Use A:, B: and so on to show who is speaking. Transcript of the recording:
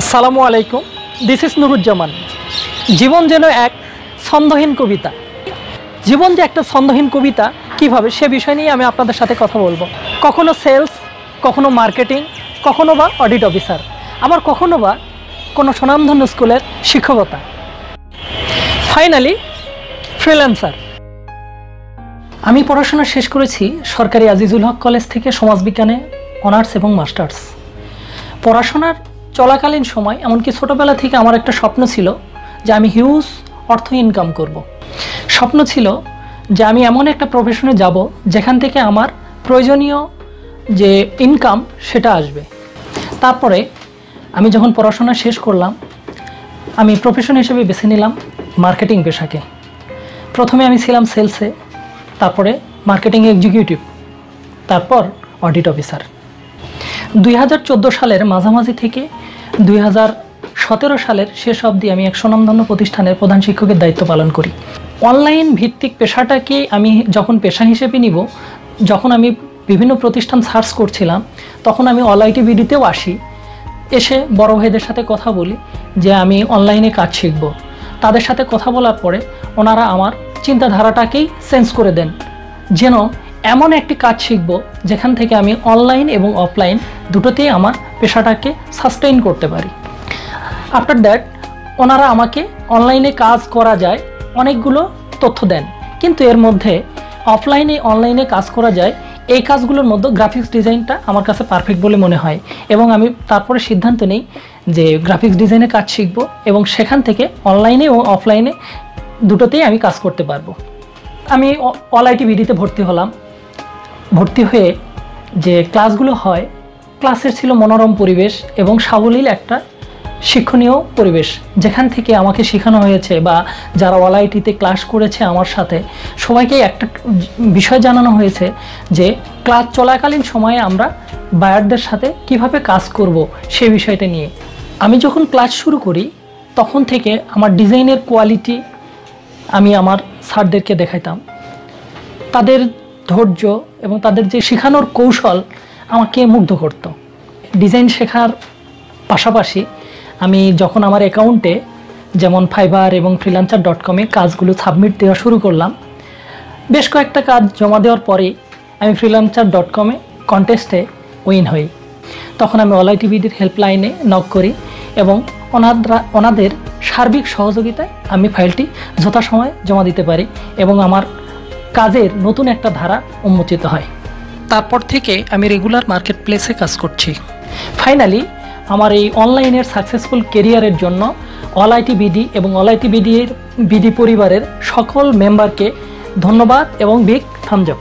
A: আসসালামু আলাইকুম, this is Nuruzzaman. জীবন যেন এক ছন্দহীন কবিতা। জীবন যে একটা ছন্দহীন কবিতা কিভাবে, সে বিষয় নিয়ে আমি আপনাদের সাথে কথা বলবো। কখনো সেলস, কখনো মার্কেটিং, কখনো বা অডিট অফিসার, আবার কখনো বা কোনো স্বনামধন্য স্কুলের শিক্ষকতা, ফাইনালি ফ্রিল্যান্সার। আমি পড়াশোনা শেষ করেছি সরকারি আজিজুল হক কলেজ থেকে সমাজবিজ্ঞানে অনার্স এবং মাস্টার্স। পড়াশোনার চলাকালীন সময়, এমনকি ছোটোবেলা থেকে আমার একটা স্বপ্ন ছিল যে আমি হিউজ অর্থ ইনকাম করব। স্বপ্ন ছিল যে আমি এমন একটা প্রফেশনে যাব যেখান থেকে আমার প্রয়োজনীয় যে ইনকাম সেটা আসবে। তারপরে আমি যখন পড়াশোনা শেষ করলাম, আমি প্রফেশন হিসেবে বেছে নিলাম মার্কেটিং পেশাকে। প্রথমে আমি ছিলাম সেলসে, তারপরে মার্কেটিং এক্সিকিউটিভ, তারপর অডিট অফিসার। 2014 সালের মাঝামাঝি থেকে 2017 সালের শেষ অবধি আমি এক স্বনামধন্য প্রতিষ্ঠানের প্রধান শিক্ষকের দায়িত্ব পালন করি। অনলাইন ভিত্তিক পেশাটাকে আমি যখন পেশা হিসেবে নিব, যখন আমি বিভিন্ন প্রতিষ্ঠান সার্চ করছিলাম, তখন আমি অল আইটি বিডিতেও আসি, এসে বড় ভাইদের সাথে কথা বলি যে আমি অনলাইনে কাজ শিখব। তাদের সাথে কথা বলার পরে ওনারা আমার চিন্তাধারাটাকেই চেঞ্জ করে দেন, যেন এমন একটি কাজ শিখব যেখান থেকে আমি অনলাইন এবং অফলাইন দুটোতেই আমার পেশাটাকে সাস্টেইন করতে পারি। আফটার দ্যাট ওনারা আমাকে অনলাইনে কাজ করা যায় অনেকগুলো তথ্য দেন, কিন্তু এর মধ্যে অফলাইনে অনলাইনে কাজ করা যায়, এই কাজগুলোর মধ্যে গ্রাফিক্স ডিজাইনটা আমার কাছে পারফেক্ট বলে মনে হয়। এবং আমি তারপরে সিদ্ধান্ত নিই যে গ্রাফিক্স ডিজাইনে কাজ শিখব এবং সেখান থেকে অনলাইনে ও অফলাইনে দুটোতেই আমি কাজ করতে পারবো। আমি অল আইটি বিডিতে ভর্তি হলাম। ভর্তি হয়ে যে ক্লাসগুলো হয়, ক্লাসের ছিল মনোরম পরিবেশ এবং সাবলীল একটা শিক্ষণীয় পরিবেশ, যেখান থেকে আমাকে শেখানো হয়েছে বা যারা অল আইটিতে ক্লাস করেছে আমার সাথে সবাইকে একটা বিষয় জানানো হয়েছে যে ক্লাস চলাকালীন সময়ে আমরা বায়ারদের সাথে কিভাবে কাজ করব সেই বিষয়টা নিয়ে। আমি যখন ক্লাস শুরু করি তখন থেকে আমার ডিজাইনের কোয়ালিটি আমি আমার স্যারদেরকে দেখাইতাম। তাদের ধৈর্য এবং তাদের যে শেখানোর কৌশল আমাকে মুগ্ধ করত। ডিজাইন শেখার পাশাপাশি আমি যখন আমার অ্যাকাউন্টে যেমন ফাইবার এবং freelancer.com-এ কাজগুলো সাবমিট দেওয়া শুরু করলাম, বেশ কয়েকটা কাজ জমা দেওয়ার পরে আমি freelancer.com-এ কন্টেস্টে উইন হই। তখন আমি অল আইটি বিডির হেল্পলাইনে নক করি এবং ওনাদের সার্বিক সহযোগিতায় আমি ফাইলটি যথাসময়ে জমা দিতে পারি এবং আমার কাজের নতুন একটা ধারা উন্মোচিত হয়। তারপর থেকে আমি রেগুলার মার্কেট প্লেসে কাজ করছি। ফাইনালি আমার এই অনলাইনের সাকসেসফুল কেরিয়ারের জন্য অল আইটি বিডি এবং অল আইটি বিডি পরিবারের সকল মেম্বারকে ধন্যবাদ এবং বিগ থামস আপ।